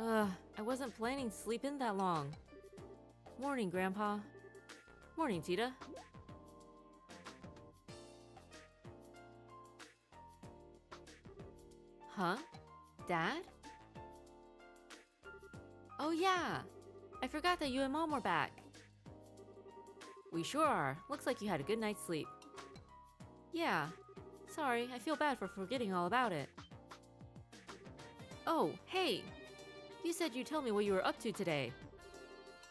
I wasn't planning to sleep in that long. Morning, Grandpa. Morning, Tita. Huh? Dad? Oh yeah! I forgot that you and Mom were back. We sure are. Looks like you had a good night's sleep. Yeah. Sorry, I feel bad for forgetting all about it. Oh, hey! You said you'd tell me what you were up to today.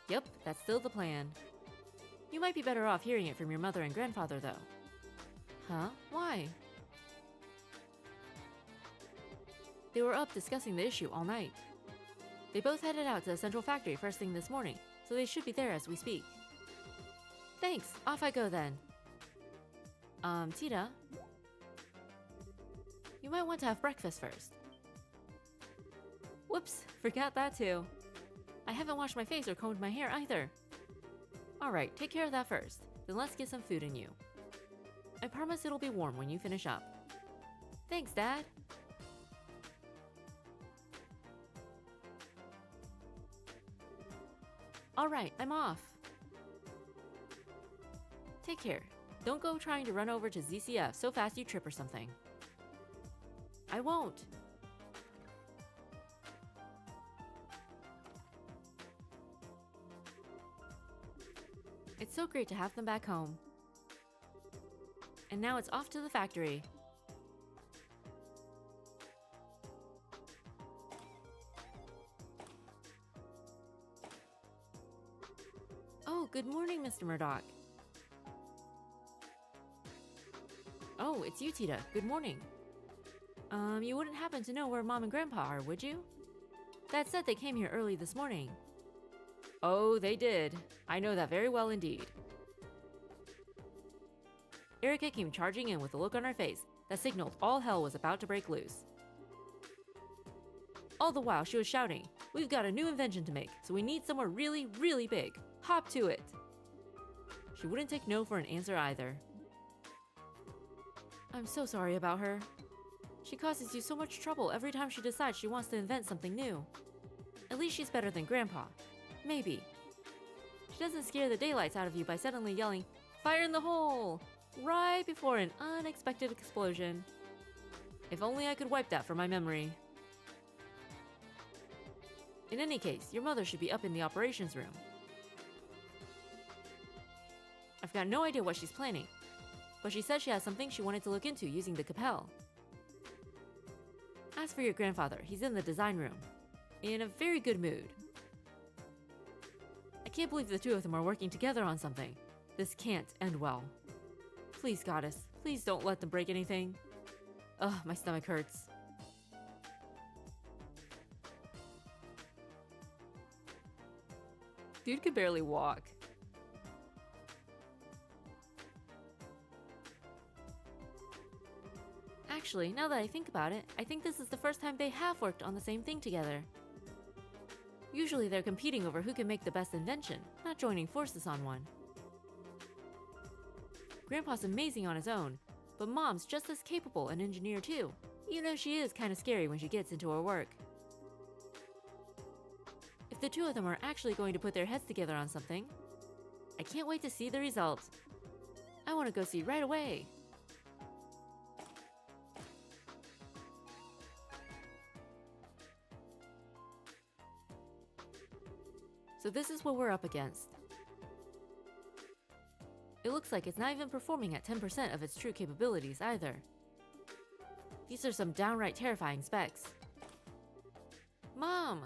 Yep, that's still the plan. You might be better off hearing it from your mother and grandfather, though. Huh? Why? They were up discussing the issue all night. They both headed out to the central factory first thing this morning, so they should be there as we speak. Thanks, off I go then. Tita? You might want to have breakfast first. Whoops, forgot that too. I haven't washed my face or combed my hair either. Alright, take care of that first, then let's get some food in you. I promise it'll be warm when you finish up. Thanks, Dad. Alright, I'm off. Take care. Don't go trying to run over to ZCF so fast you trip or something. I won't. It's so great to have them back home. And now it's off to the factory. Oh, good morning, Mr. Murdoch. Oh, it's you, Tita. Good morning. You wouldn't happen to know where Mom and Grandpa are, would you? Dad said they came here early this morning. Oh, they did. I know that very well indeed. Erica came charging in with a look on her face that signaled all hell was about to break loose. All the while, she was shouting, "We've got a new invention to make, so we need somewhere really, really big. Hop to it!" She wouldn't take no for an answer either. I'm so sorry about her. She causes you so much trouble every time she decides she wants to invent something new. At least she's better than Grandpa. Maybe. She doesn't scare the daylights out of you by suddenly yelling, "Fire in the hole!" right before an unexpected explosion. If only I could wipe that from my memory. In any case, your mother should be up in the operations room. I've got no idea what she's planning, but she said she has something she wanted to look into using the Capel. As for your grandfather, he's in the design room, in a very good mood. I can't believe the two of them are working together on something. This can't end well. Please, Goddess, please don't let them break anything. Ugh, my stomach hurts. Dude could barely walk. Actually, now that I think about it, I think this is the first time they have worked on the same thing together. Usually they're competing over who can make the best invention, not joining forces on one. Grandpa's amazing on his own, but Mom's just as capable an engineer too, even though she is kind of scary when she gets into her work. If the two of them are actually going to put their heads together on something, I can't wait to see the results. I want to go see right away. So this is what we're up against. It looks like it's not even performing at 10% of its true capabilities either. These are some downright terrifying specs. Mom!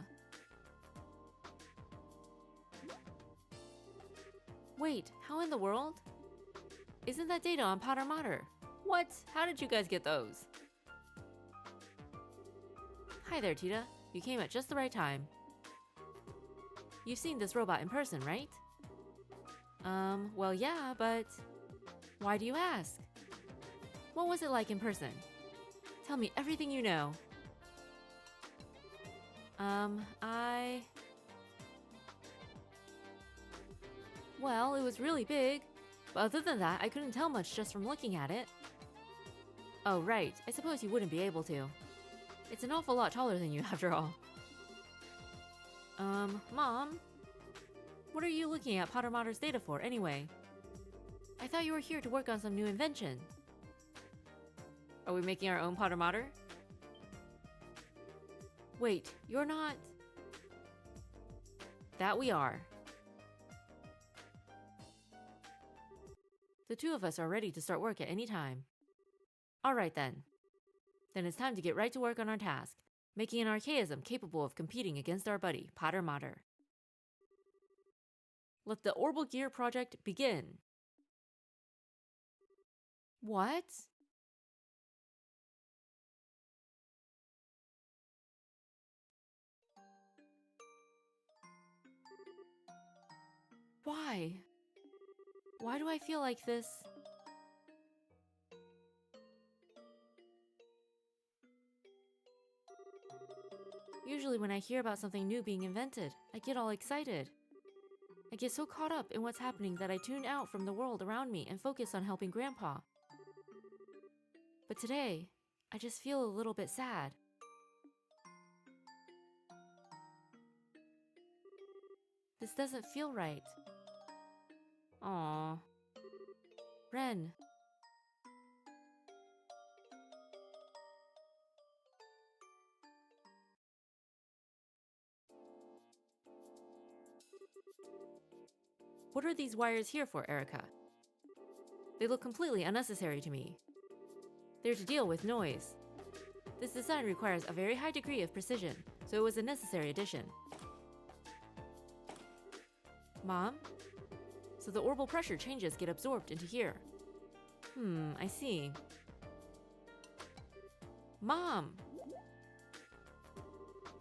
Wait, how in the world? Isn't that data on Potter Mater? What? How did you guys get those? Hi there, Tita. You came at just the right time. You've seen this robot in person, right? Well, yeah, but... Why do you ask? What was it like in person? Tell me everything you know. Well, it was really big. But other than that, I couldn't tell much just from looking at it. Oh, right. I suppose you wouldn't be able to. It's an awful lot taller than you, after all. Mom? What are you looking at Potter Modder's data for, anyway? I thought you were here to work on some new invention. Are we making our own Potter Modder? Wait, you're not... That we are. The two of us are ready to start work at any time. Alright then. Then it's time to get right to work on our task, making an archaism capable of competing against our buddy, Potter Modder. Let the Orbal Gear project begin. What? Why? Why do I feel like this? Usually when I hear about something new being invented, I get all excited. I get so caught up in what's happening that I tune out from the world around me and focus on helping Grandpa. But today, I just feel a little bit sad. This doesn't feel right. Aww. Ren. What are these wires here for, Erica? They look completely unnecessary to me. They're to deal with noise. This design requires a very high degree of precision, so it was a necessary addition. Mom? So the orbital pressure changes get absorbed into here. I see. Mom!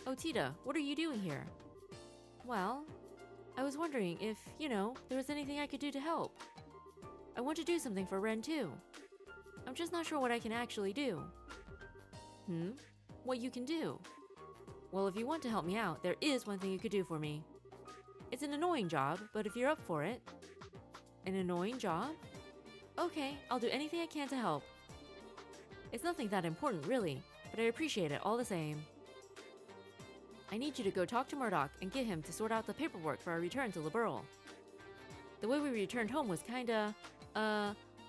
Oh, Tita, what are you doing here? Well, I was wondering if, there was anything I could do to help. I want to do something for Ren too. I'm just not sure what I can actually do. What you can do? Well, if you want to help me out, there is one thing you could do for me. It's an annoying job, but if you're up for it... An annoying job? Okay, I'll do anything I can to help. It's nothing that important, really, but I appreciate it all the same. I need you to go talk to Murdoch and get him to sort out the paperwork for our return to Liberl. The way we returned home was kinda,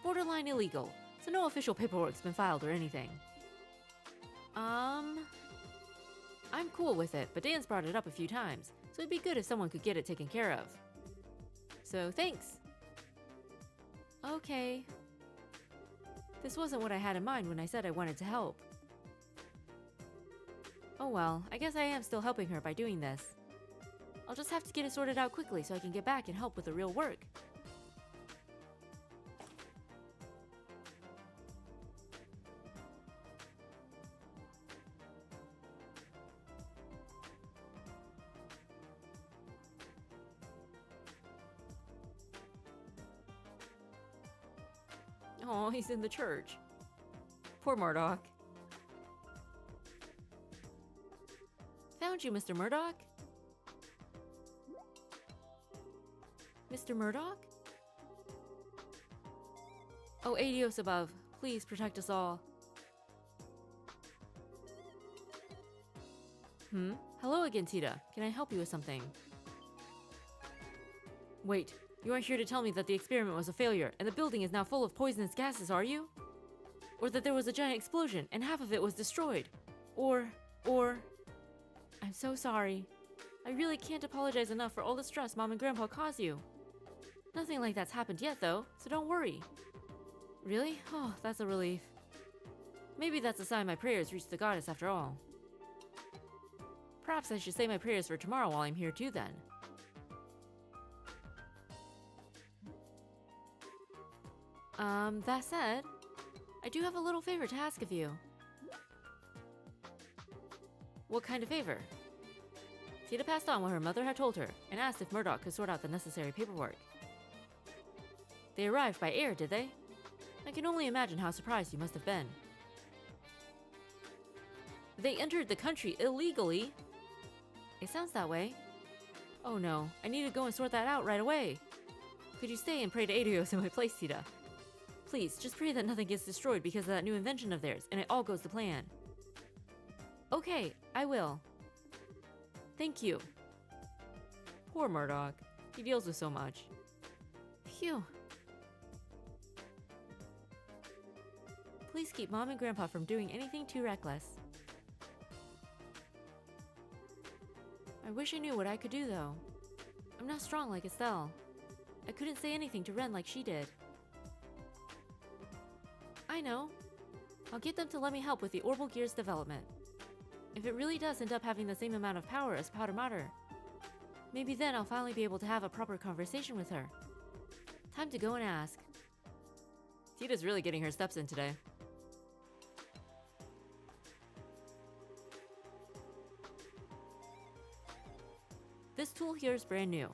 borderline illegal, so no official paperwork's been filed or anything. I'm cool with it, but Dan's brought it up a few times, so it'd be good if someone could get it taken care of. So thanks. Okay. This wasn't what I had in mind when I said I wanted to help. Oh well, I guess I am still helping her by doing this. I'll just have to get it sorted out quickly so I can get back and help with the real work. Oh, he's in the church. Poor Murdoch. Found you, Mr. Murdoch. Mr. Murdoch? Oh, Adios above. Please protect us all. Hello again, Tita. Can I help you with something? Wait, you aren't here to tell me that the experiment was a failure and the building is now full of poisonous gases, are you? Or that there was a giant explosion and half of it was destroyed? Or... I'm so sorry. I really can't apologize enough for all the stress Mom and Grandpa caused you. Nothing like that's happened yet, though, so don't worry. Really? Oh, that's a relief. Maybe that's a sign my prayers reached the goddess after all. Perhaps I should say my prayers for tomorrow while I'm here too, then. That said, I do have a little favor to ask of you. What kind of favor? Tita passed on what her mother had told her and asked if Murdoch could sort out the necessary paperwork. They arrived by air, did they? I can only imagine how surprised you must have been. They entered the country illegally? It sounds that way. Oh no, I need to go and sort that out right away. Could you stay and pray to Adios in my place, Tita? Please, just pray that nothing gets destroyed because of that new invention of theirs and it all goes to plan. Okay, I will. Thank you. Poor Murdoch. He deals with so much. Phew. Please keep Mom and Grandpa from doing anything too reckless. I wish I knew what I could do, though. I'm not strong like Estelle. I couldn't say anything to Ren like she did. I know. I'll get them to let me help with the Orbal Gear's development. If it really does end up having the same amount of power as Powder Mater, maybe then I'll finally be able to have a proper conversation with her. Time to go and ask. Tita's really getting her steps in today. This tool here is brand new.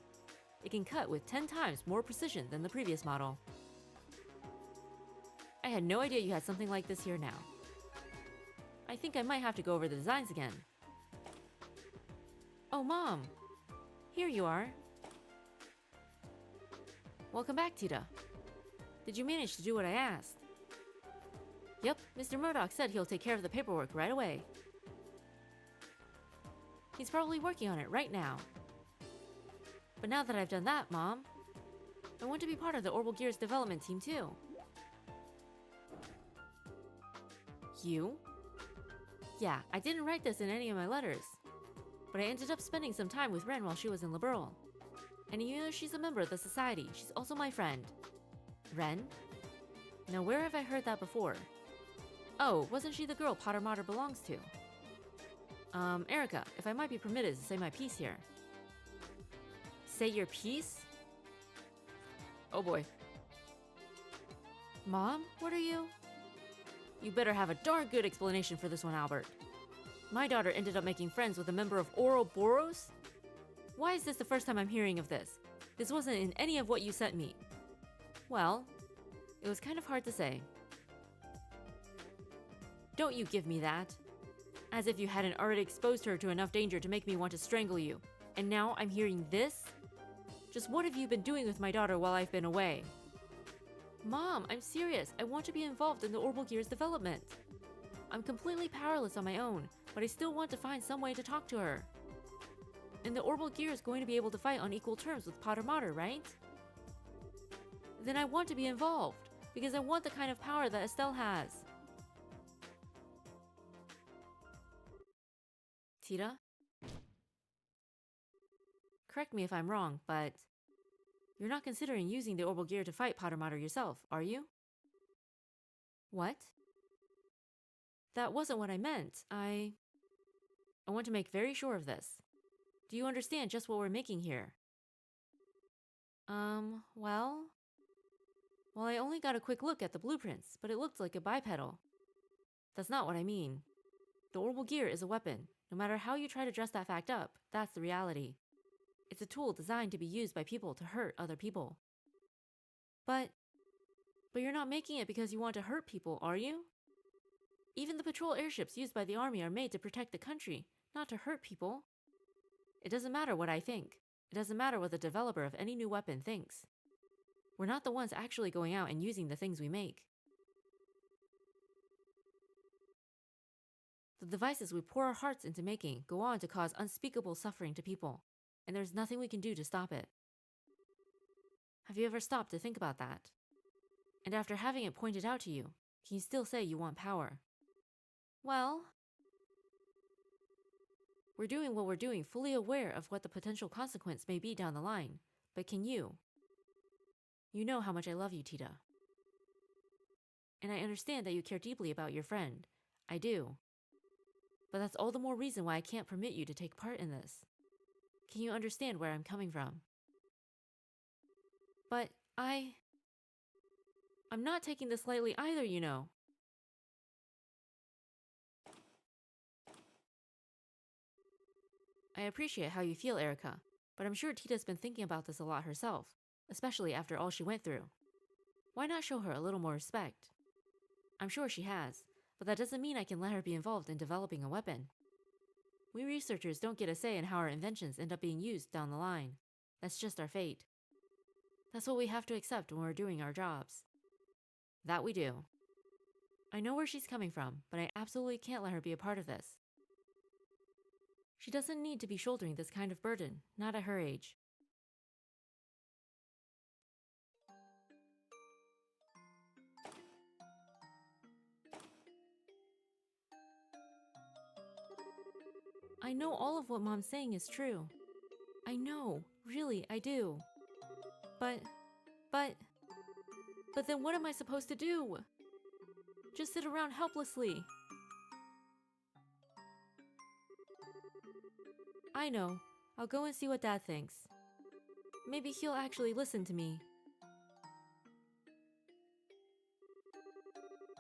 It can cut with 10 times more precision than the previous model. I had no idea you had something like this here now. I think I might have to go over the designs again. Oh, Mom! Here you are. Welcome back, Tita. Did you manage to do what I asked? Yep, Mr. Murdoch said he'll take care of the paperwork right away. He's probably working on it right now. But now that I've done that, Mom, I want to be part of the Orbal Gear's development team too. You? Yeah, I didn't write this in any of my letters, but I ended up spending some time with Ren while she was in Liberal. And even though she's a member of the society, she's also my friend. Ren? Now where have I heard that before? Oh, wasn't she the girl Potter Mater belongs to? Erica, if I might be permitted to say my piece here. Say your piece? Oh boy. Mom, what are you? You better have a darn good explanation for this one, Albert. My daughter ended up making friends with a member of Ouroboros? Why is this the first time I'm hearing of this? This wasn't in any of what you sent me. Well, it was kind of hard to say. Don't you give me that. As if you hadn't already exposed her to enough danger to make me want to strangle you. And now I'm hearing this? Just what have you been doing with my daughter while I've been away? Mom, I'm serious. I want to be involved in the Orbal Gear's development. I'm completely powerless on my own, but I still want to find some way to talk to her. And the Orbal Gear is going to be able to fight on equal terms with Potter Mater, right? Then I want to be involved, because I want the kind of power that Estelle has. Tita? Correct me if I'm wrong, but you're not considering using the Orbal Gear to fight Potter Mater yourself, are you? What? That wasn't what I meant. I want to make very sure of this. Do you understand just what we're making here? Well... Well, I only got a quick look at the blueprints, but it looked like a bipedal. That's not what I mean. The Orbal Gear is a weapon. No matter how you try to dress that fact up, that's the reality. It's a tool designed to be used by people to hurt other people. But you're not making it because you want to hurt people, are you? Even the patrol airships used by the army are made to protect the country, not to hurt people. It doesn't matter what I think. It doesn't matter what the developer of any new weapon thinks. We're not the ones actually going out and using the things we make. The devices we pour our hearts into making go on to cause unspeakable suffering to people, and there's nothing we can do to stop it. Have you ever stopped to think about that? And after having it pointed out to you, can you still say you want power? Well, we're doing what we're doing fully aware of what the potential consequence may be down the line, but can you? You know how much I love you, Tita. And I understand that you care deeply about your friend. I do. But that's all the more reason why I can't permit you to take part in this. Can you understand where I'm coming from? But I'm not taking this lightly either, you know. I appreciate how you feel, Erica, but I'm sure Tita's been thinking about this a lot herself, especially after all she went through. Why not show her a little more respect? I'm sure she has, but that doesn't mean I can let her be involved in developing a weapon. We researchers don't get a say in how our inventions end up being used down the line. That's just our fate. That's what we have to accept when we're doing our jobs. That we do. I know where she's coming from, but I absolutely can't let her be a part of this. She doesn't need to be shouldering this kind of burden, not at her age. I know all of what Mom's saying is true. I know, really, I do. But then what am I supposed to do? Just sit around helplessly. I know. I'll go and see what Dad thinks. Maybe he'll actually listen to me.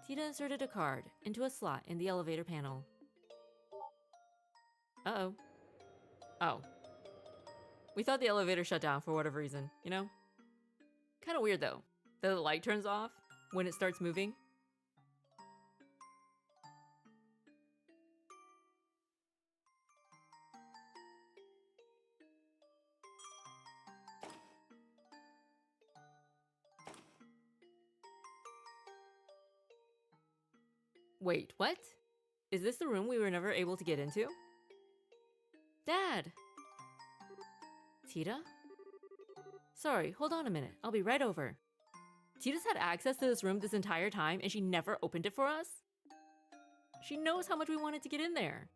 Tita inserted a card into a slot in the elevator panel. Uh-oh. Oh. We thought the elevator shut down for whatever reason, you know? Kind of weird though, that the light turns off when it starts moving. Wait, what? Is this the room we were never able to get into? Dad! Tita? Sorry, hold on a minute. I'll be right over. Tita's had access to this room this entire time and she never opened it for us? She knows how much we wanted to get in there.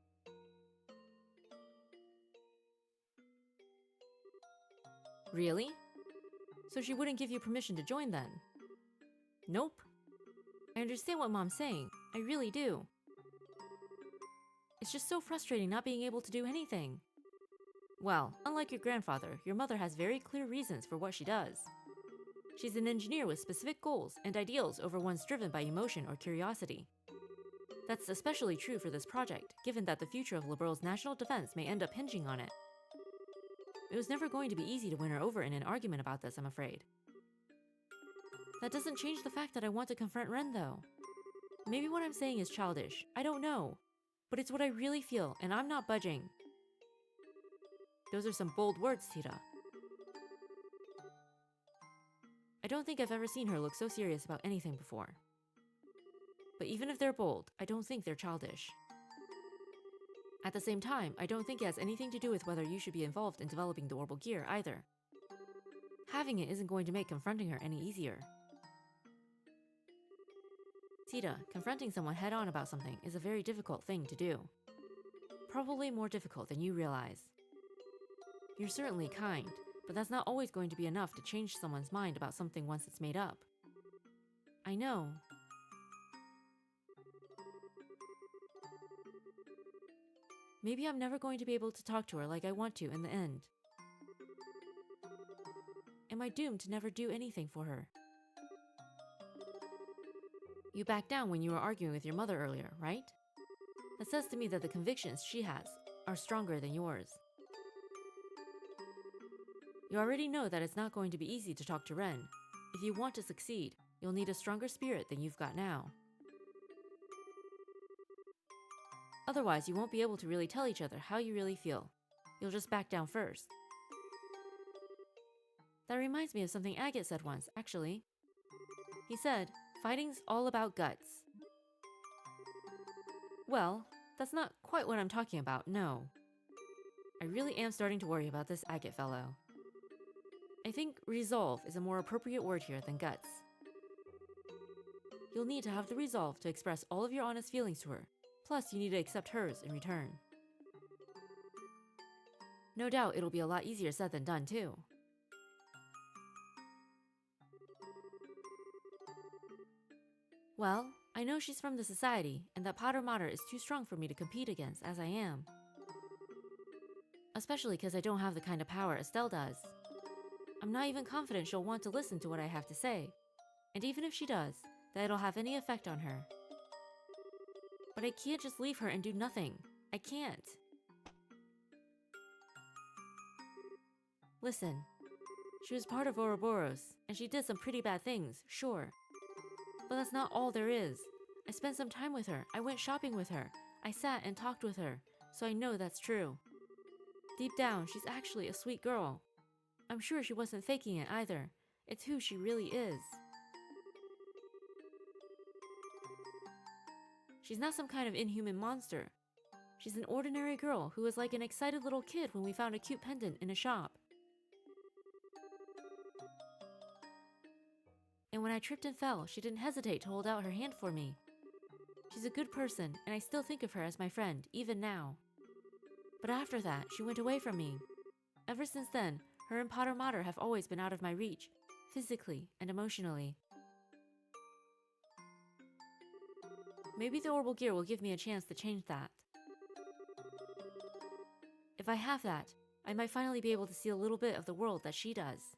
Really? So she wouldn't give you permission to join then? Nope. I understand what Mom's saying. I really do. It's just so frustrating not being able to do anything. Well, unlike your grandfather, your mother has very clear reasons for what she does. She's an engineer with specific goals and ideals over ones driven by emotion or curiosity. That's especially true for this project, given that the future of Liberal's national defense may end up hinging on it. It was never going to be easy to win her over in an argument about this, I'm afraid. That doesn't change the fact that I want to confront Ren, though. Maybe what I'm saying is childish, I don't know. But it's what I really feel, and I'm not budging. Those are some bold words, Tita. I don't think I've ever seen her look so serious about anything before. But even if they're bold, I don't think they're childish. At the same time, I don't think it has anything to do with whether you should be involved in developing the Orbal gear either. Having it isn't going to make confronting her any easier. Tita, confronting someone head-on about something is a very difficult thing to do. Probably more difficult than you realize. You're certainly kind, but that's not always going to be enough to change someone's mind about something once it's made up. I know. Maybe I'm never going to be able to talk to her like I want to in the end. Am I doomed to never do anything for her? You backed down when you were arguing with your mother earlier, right? That says to me that the convictions she has are stronger than yours. You already know that it's not going to be easy to talk to Ren. If you want to succeed, you'll need a stronger spirit than you've got now. Otherwise, you won't be able to really tell each other how you really feel. You'll just back down first. That reminds me of something Agate said once, actually. He said, fighting's all about guts. Well, that's not quite what I'm talking about, no. I really am starting to worry about this Agate fellow. I think resolve is a more appropriate word here than guts. You'll need to have the resolve to express all of your honest feelings to her, plus you need to accept hers in return. No doubt it'll be a lot easier said than done, too. Well, I know she's from the society, and that Pater Mater is too strong for me to compete against as I am. Especially because I don't have the kind of power Estelle does. I'm not even confident she'll want to listen to what I have to say, and even if she does, that it'll have any effect on her. But I can't just leave her and do nothing. I can't. Listen, she was part of Ouroboros, and she did some pretty bad things, sure. But that's not all there is. I spent some time with her. I went shopping with her. I sat and talked with her, so I know that's true. Deep down, she's actually a sweet girl. I'm sure she wasn't faking it either. It's who she really is. She's not some kind of inhuman monster. She's an ordinary girl who was like an excited little kid when we found a cute pendant in a shop. And when I tripped and fell, she didn't hesitate to hold out her hand for me. She's a good person, and I still think of her as my friend, even now. But after that, she went away from me. Ever since then, her and Potter Mater have always been out of my reach, physically and emotionally. Maybe the Orbal Gear will give me a chance to change that. If I have that, I might finally be able to see a little bit of the world that she does.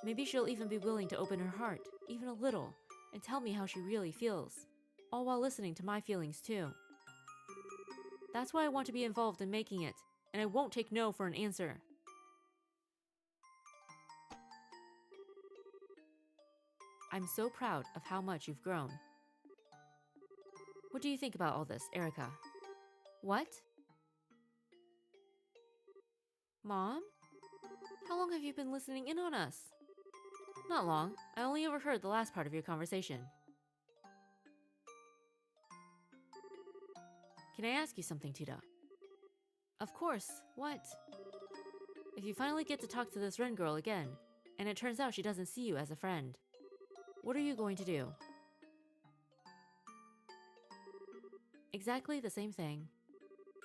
Maybe she'll even be willing to open her heart, even a little, and tell me how she really feels, all while listening to my feelings too. That's why I want to be involved in making it, and I won't take no for an answer. I'm so proud of how much you've grown. What do you think about all this, Erica? What? Mom? How long have you been listening in on us? Not long. I only overheard the last part of your conversation. Can I ask you something, Tita? Of course. What? If you finally get to talk to this Ren girl again, and it turns out she doesn't see you as a friend, what are you going to do? Exactly the same thing.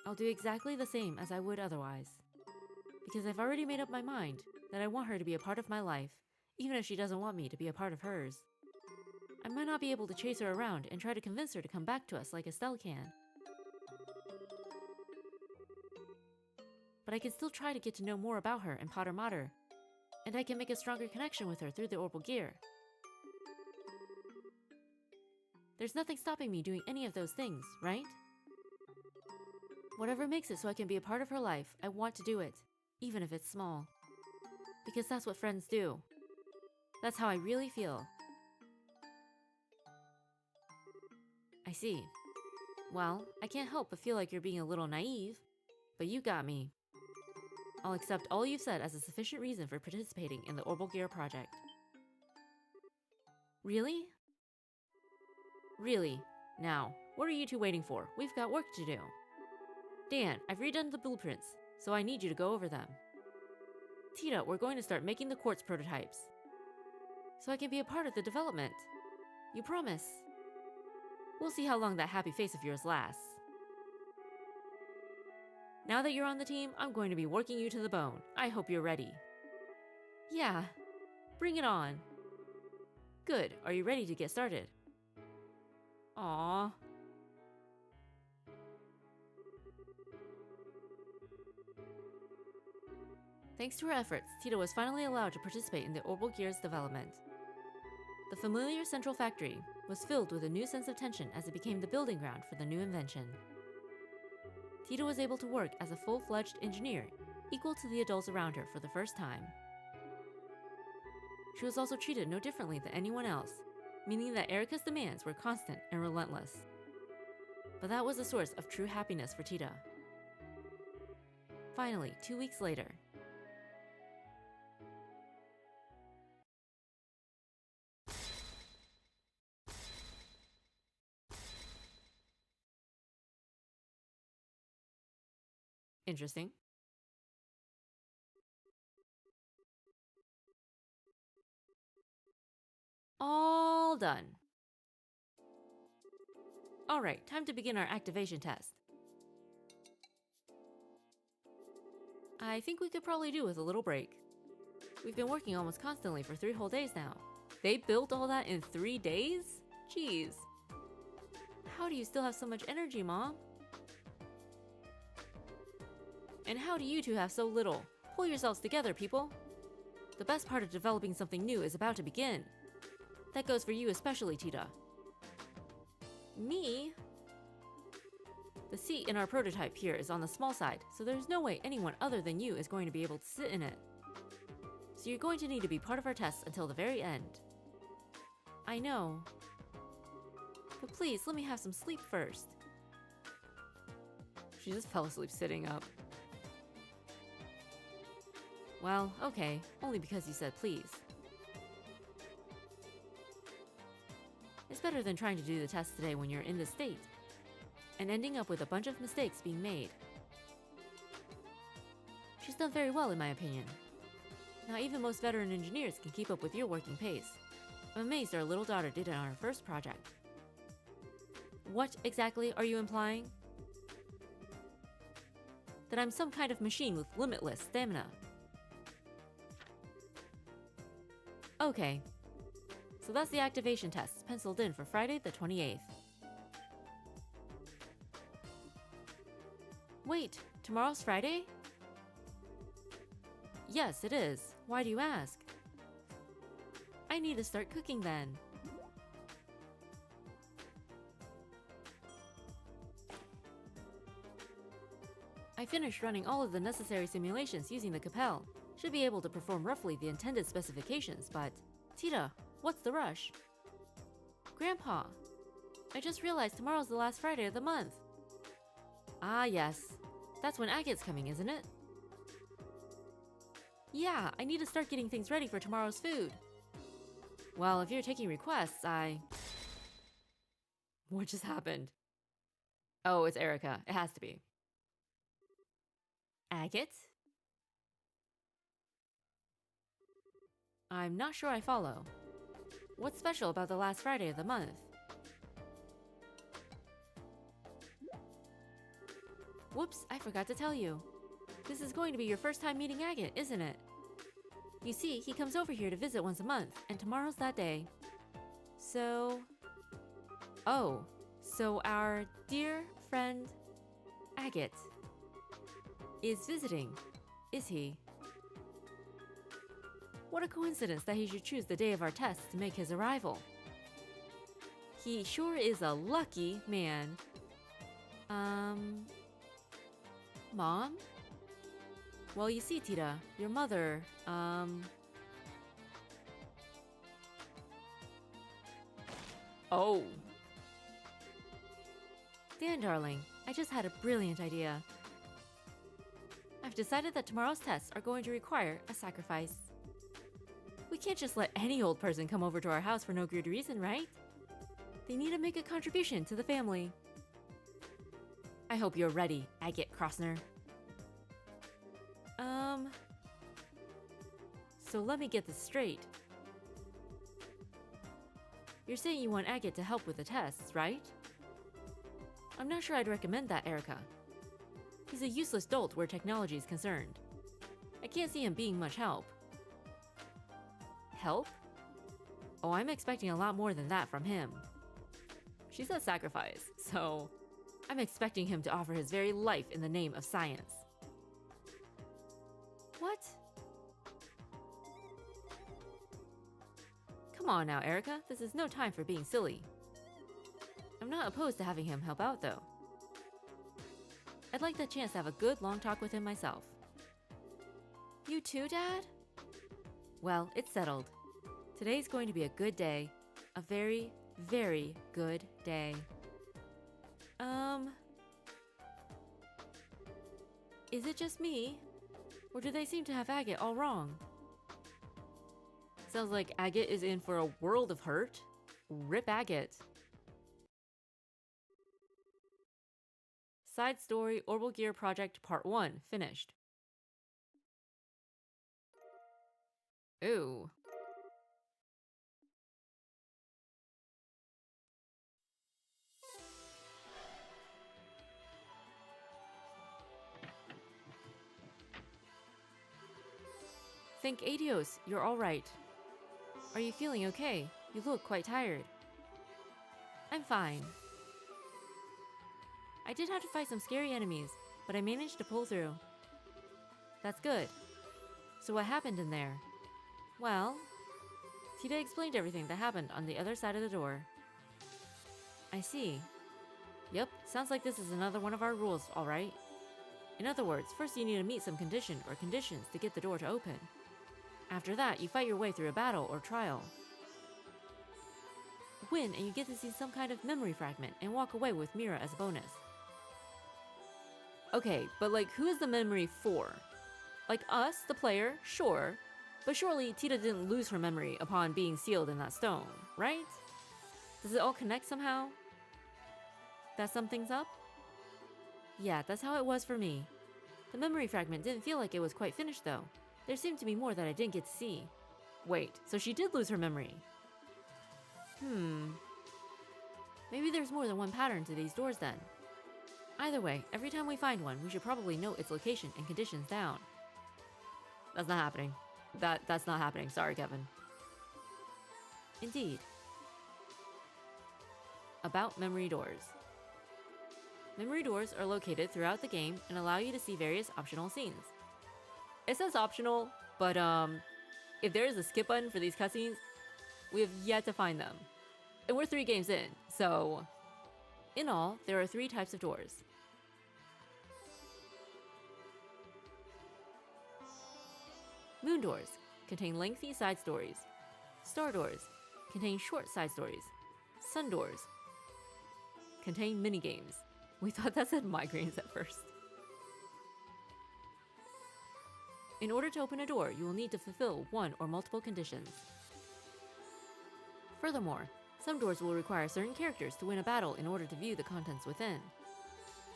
I'll do exactly the same as I would otherwise. Because I've already made up my mind that I want her to be a part of my life, even if she doesn't want me to be a part of hers. I might not be able to chase her around and try to convince her to come back to us like Estelle can. But I can still try to get to know more about her and Potter Mater, and I can make a stronger connection with her through the Orbal Gear. There's nothing stopping me doing any of those things, right? Whatever makes it so I can be a part of her life, I want to do it, even if it's small. Because that's what friends do. That's how I really feel. I see. Well, I can't help but feel like you're being a little naive, but you got me. I'll accept all you've said as a sufficient reason for participating in the Orbal Gear project. Really? Really. Now, what are you two waiting for? We've got work to do. Dan, I've redone the blueprints, so I need you to go over them. Tita, we're going to start making the quartz prototypes, so I can be a part of the development. You promise? We'll see how long that happy face of yours lasts. Now that you're on the team, I'm going to be working you to the bone. I hope you're ready. Yeah, bring it on. Good, are you ready to get started? Aww. Thanks to her efforts, Tita was finally allowed to participate in the Orbal Gear's development. The familiar central factory was filled with a new sense of tension as it became the building ground for the new invention. Tita was able to work as a full-fledged engineer, equal to the adults around her for the first time. She was also treated no differently than anyone else, meaning that Erica's demands were constant and relentless. But that was a source of true happiness for Tita. Finally, 2 weeks later. Interesting. All done. Alright, time to begin our activation test. I think we could probably do with a little break. We've been working almost constantly for 3 whole days now. They built all that in 3 days? Jeez. How do you still have so much energy, Mom? And how do you two have so little? Pull yourselves together, people. The best part of developing something new is about to begin. That goes for you especially, Tita. Me? The seat in our prototype here is on the small side, so there's no way anyone other than you is going to be able to sit in it. So you're going to need to be part of our tests until the very end. I know. But please, let me have some sleep first. She just fell asleep sitting up. Well, okay, only because you said please. It's better than trying to do the test today when you're in this state, and ending up with a bunch of mistakes being made. She's done very well in my opinion. Now even most veteran engineers can keep up with your working pace. I'm amazed our little daughter did it on her first project. What exactly are you implying? that I'm some kind of machine with limitless stamina. Okay, so that's the activation tests penciled in for Friday the 28th. Wait, tomorrow's Friday? Yes, it is. Why do you ask? I need to start cooking then. I finished running all of the necessary simulations using the Capel. Should be able to perform roughly the intended specifications, but... Tita, what's the rush? Grandpa, I just realized tomorrow's the last Friday of the month. Ah, yes. That's when Agate's coming, isn't it? Yeah, I need to start getting things ready for tomorrow's food. Well, if you're taking requests, What just happened? Oh, it's Erica. It has to be. Agate? I'm not sure I follow. What's special about the last Friday of the month? Whoops, I forgot to tell you. This is going to be your first time meeting Agate, isn't it? You see, he comes over here to visit once a month, and tomorrow's that day. So... Oh, so our dear friend Agate is visiting, is he? What a coincidence that he should choose the day of our tests to make his arrival. He sure is a lucky man. Mom? Well, you see, Tita, your mother, Oh. Dan, darling, I just had a brilliant idea. I've decided that tomorrow's tests are going to require a sacrifice. We can't just let any old person come over to our house for no good reason, right? They need to make a contribution to the family. I hope you're ready, Agate Crossner. So let me get this straight. You're saying you want Agate to help with the tests, right? I'm not sure I'd recommend that, Erica. He's a useless dolt where technology is concerned. I can't see him being much help. Help? Oh, I'm expecting a lot more than that from him. She said sacrifice, so I'm expecting him to offer his very life in the name of science. What? Come on now, Erica. This is no time for being silly. I'm not opposed to having him help out, though. I'd like the chance to have a good long talk with him myself. You too, Dad? Well, it's settled. Today's going to be a good day. A very, very good day. Is it just me? Or do they seem to have Agate all wrong? Sounds like Agate is in for a world of hurt. Rip Agate. Side story Orbal Gear Project Part 1 finished. Ooh. Think Adios, you're alright. Are you feeling okay? You look quite tired. I'm fine. I did have to fight some scary enemies, but I managed to pull through. That's good. So what happened in there? Well, Tita explained everything that happened on the other side of the door. I see. Yep, sounds like this is another one of our rules, alright. In other words, first you need to meet some condition or conditions to get the door to open. After that, you fight your way through a battle or trial. Win, and you get to see some kind of memory fragment and walk away with Mira as a bonus. Okay, but like, who is the memory for? Like us, the player, sure. But surely Tita didn't lose her memory upon being sealed in that stone, right? Does it all connect somehow? That sum things up? Yeah, that's how it was for me. The memory fragment didn't feel like it was quite finished though. There seemed to be more that I didn't get to see. Wait, so she did lose her memory? Maybe there's more than one pattern to these doors then. Either way, every time we find one, we should probably note its location and conditions down. That's not happening. That's not happening. Sorry, Kevin. Indeed. About memory doors. Memory doors are located throughout the game and allow you to see various optional scenes. It says optional, but if there is a skip button for these cutscenes, we have yet to find them. And we're 3 games in, so... In all, there are 3 types of doors. Moon doors contain lengthy side stories. Star doors contain short side stories. Sun doors contain minigames. We thought that said migraines at first. In order to open a door, you will need to fulfill one or multiple conditions. Furthermore, some doors will require certain characters to win a battle in order to view the contents within.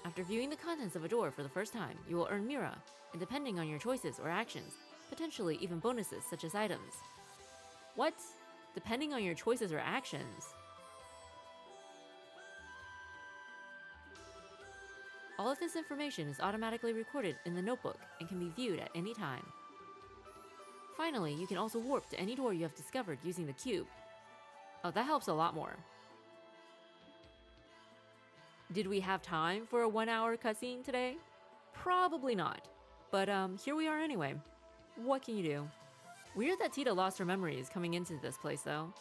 After viewing the contents of a door for the first time, you will earn Mira, and depending on your choices or actions, potentially even bonuses such as items. What? Depending on your choices or actions? All of this information is automatically recorded in the notebook and can be viewed at any time. Finally, you can also warp to any door you have discovered using the cube. Oh, that helps a lot more. Did we have time for a 1-hour cutscene today? Probably not. But here we are anyway. What can you do? Weird that Tita lost her memories coming into this place though.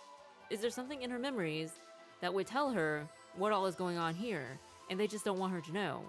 Is there something in her memories that would tell her what all is going on here and they just don't want her to know?